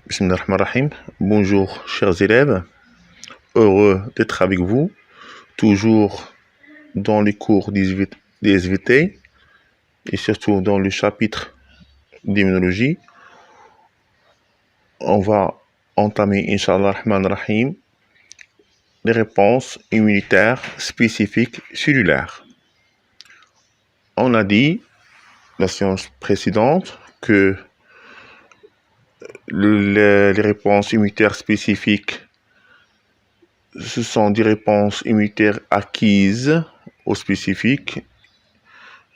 Bismillahirrahmanirrahim. Bonjour chers élèves, heureux d'être avec vous, toujours dans les cours des SVT et surtout dans le chapitre d'immunologie. On va entamer, Inch'Allah Rahman Rahim, les réponses immunitaires spécifiques cellulaires. On a dit, la séance précédente, que les réponses immunitaires spécifiques, ce sont des réponses immunitaires acquises au spécifique,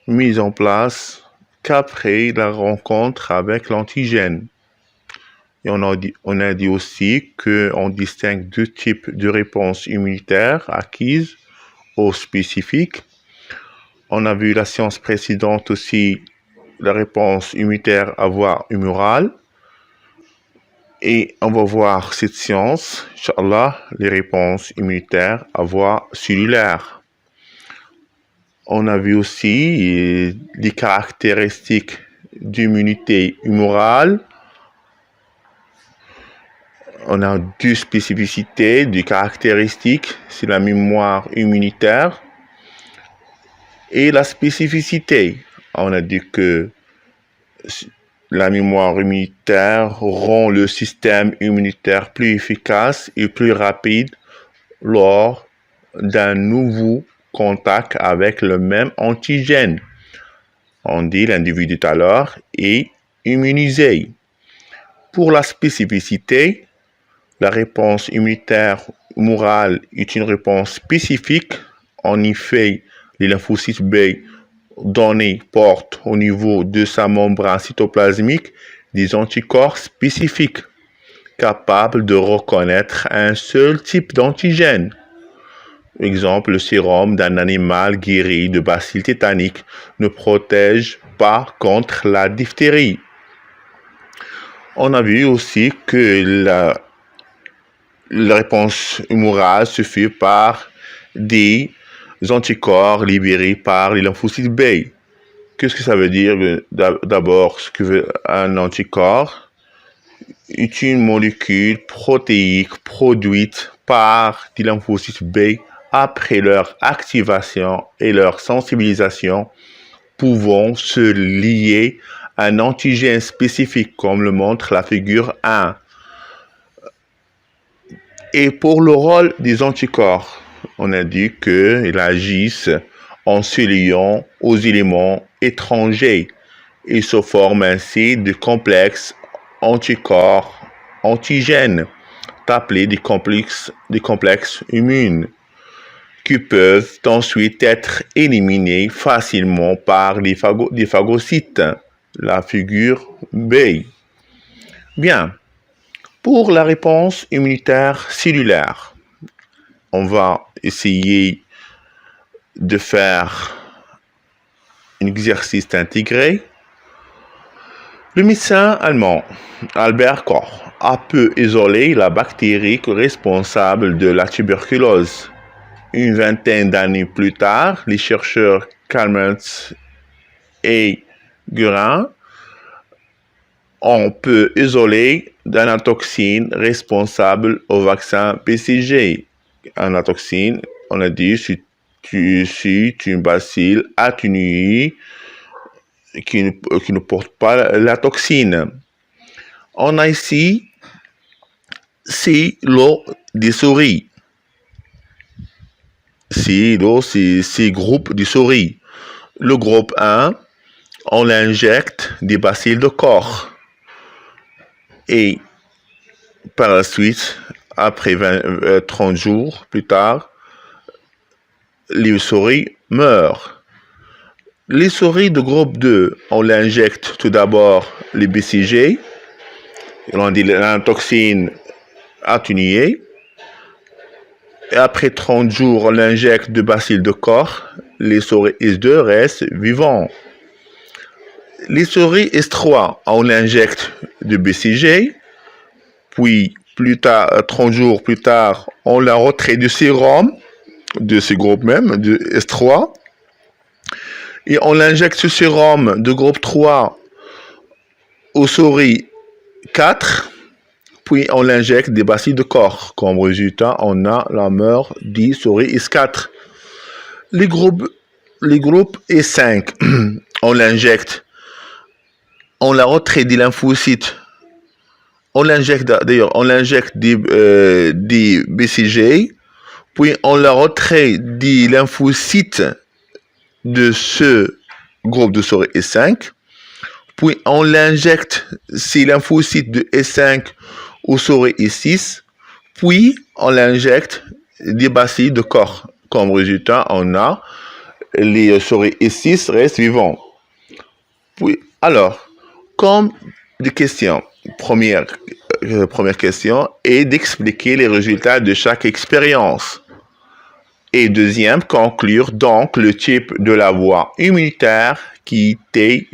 mises en place qu'après la rencontre avec l'antigène. Et on a dit aussi qu'on distingue deux types de réponses immunitaires acquises au spécifique. On a vu la séance précédente aussi la réponse immunitaire à voie humorale. Et on va voir cette séance, Inch'Allah, les réponses immunitaires à voie cellulaire. On a vu aussi les caractéristiques d'immunité humorale. On a deux spécificités, deux caractéristiques, c'est la mémoire immunitaire et la spécificité. On a dit que la mémoire immunitaire rend le système immunitaire plus efficace et plus rapide lors d'un nouveau contact avec le même antigène. On dit l'individu alors est immunisé. Pour la spécificité, la réponse immunitaire humorale est une réponse spécifique. En effet, les lymphocytes B donnés portent au niveau de sa membrane cytoplasmique des anticorps spécifiques, capables de reconnaître un seul type d'antigène. Exemple, le sérum d'un animal guéri de bacille tétanique ne protège pas contre la diphtérie. On a vu aussi que la réponse humorale se fait par des anticorps libérés par les lymphocytes B. Qu'est-ce que ça veut dire? D'abord, ce que veut un anticorps est une molécule protéique produite par des lymphocytes B après leur activation et leur sensibilisation, pouvant se lier à un antigène spécifique, comme le montre la figure 1. Et pour le rôle des anticorps, on a dit qu'ils agissent en se liant aux éléments étrangers. Ils se forment ainsi de complexes anticorps antigènes, appelés des complexes immunes, qui peuvent ensuite être éliminés facilement par les phagocytes, la figure B. Bien. Pour la réponse immunitaire cellulaire, on va essayer de faire un exercice intégré. Le médecin allemand Albert Koch a pu isoler la bactérie responsable de la tuberculose. Une vingtaine d'années plus tard, les chercheurs Kalmertz et Gurin on peut isoler d'anatoxine responsable au vaccin BCG. Anatoxine, on a dit, c'est une bacille atténuée qui ne porte pas la toxine. On a ici, c'est l'eau des souris. C'est groupe de souris. Le groupe 1, on l'injecte des bacilles de corps. Et par la suite, après 30 jours plus tard, les souris meurent. Les souris de groupe 2, on l'injecte tout d'abord les BCG, on dit la toxine atténuée. Et après 30 jours, on injecte de bacilles de corps. Les souris S2 restent vivants. Les souris S3, on injecte de BCG. Puis, plus tard, 30 jours plus tard, on la retrait du sérum, de ce groupe même, de S3. Et on injecte ce sérum de groupe 3 aux souris 4. puis on l'injecte des bacilles de corps. Comme résultat, on a la mort du souris S4. Les groupes E5, on l'injecte, on la retrait des lymphocytes. On l'injecte d'ailleurs, on l'injecte des BCG, puis on la retrait des lymphocytes de ce groupe de souris E5, puis on l'injecte ces lymphocytes de E5 aux souris E6, puis on l'injecte des bacilles de corps. Comme résultat, on a les souris E6 restent vivants. Puis, alors, comme des questions, première question est d'expliquer les résultats de chaque expérience. Et deuxième, conclure donc le type de la voie immunitaire qui t'est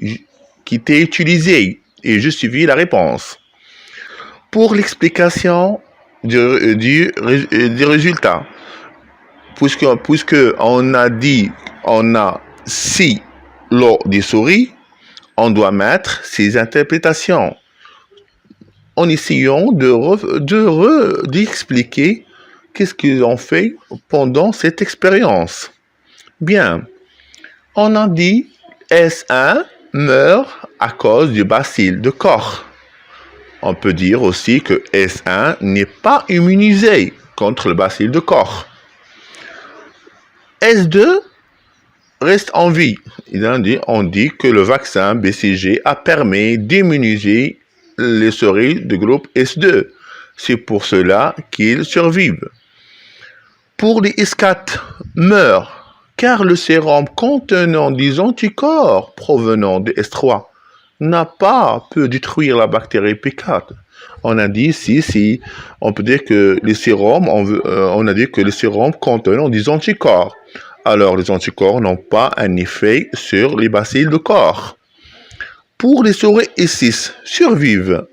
utilisée et justifie la réponse. Pour l'explication du résultat, puisque on a dit on a 6 lots de souris, on doit mettre ces interprétations en essayant d'expliquer qu'est-ce qu'ils ont fait pendant cette expérience. Bien, on a dit S1 meurt à cause du bacille de Koch. On peut dire aussi que S1 n'est pas immunisé contre le bacille de Koch. S2 reste en vie. On dit que le vaccin BCG a permis d'immuniser les souris de groupe S2. C'est pour cela qu'ils survivent. Pour les S4 meurent car le sérum contenant des anticorps provenant de S3 n'a pas pu détruire la bactérie P4. On a dit si on peut dire que les sérums, on a dit que les sérums contenant des anticorps. Alors les anticorps n'ont pas un effet sur les bacilles de corps. Pour les souris E6 survivent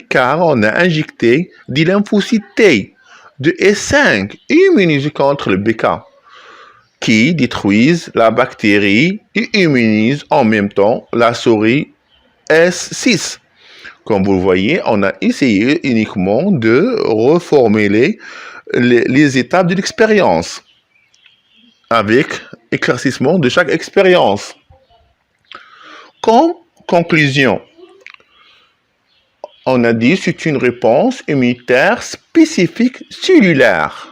car on a injecté des lymphocytes T de S5 immunisés contre le BK qui détruisent la bactérie et immunisent en même temps la souris S6. Comme vous le voyez, on a essayé uniquement de reformuler les étapes de l'expérience avec éclaircissement de chaque expérience. Comme conclusion, on a dit que c'est une réponse immunitaire spécifique cellulaire.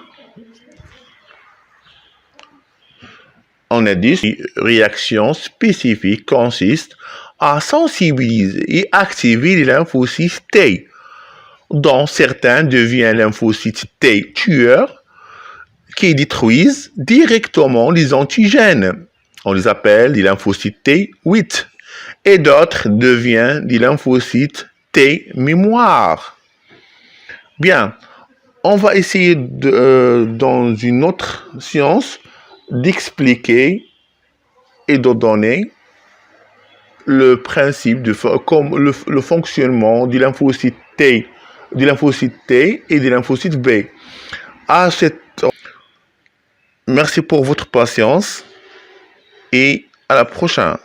On a dit que une réaction spécifique consiste à sensibiliser et activer les lymphocytes T, dont certains deviennent lymphocytes T tueurs qui détruisent directement les antigènes. On les appelle des lymphocytes T8 et d'autres deviennent des lymphocytes T mémoire. Bien, on va essayer dans une autre science d'expliquer et de donner le principe comme le fonctionnement du lymphocyte T, et du lymphocyte B. Merci pour votre patience et à la prochaine.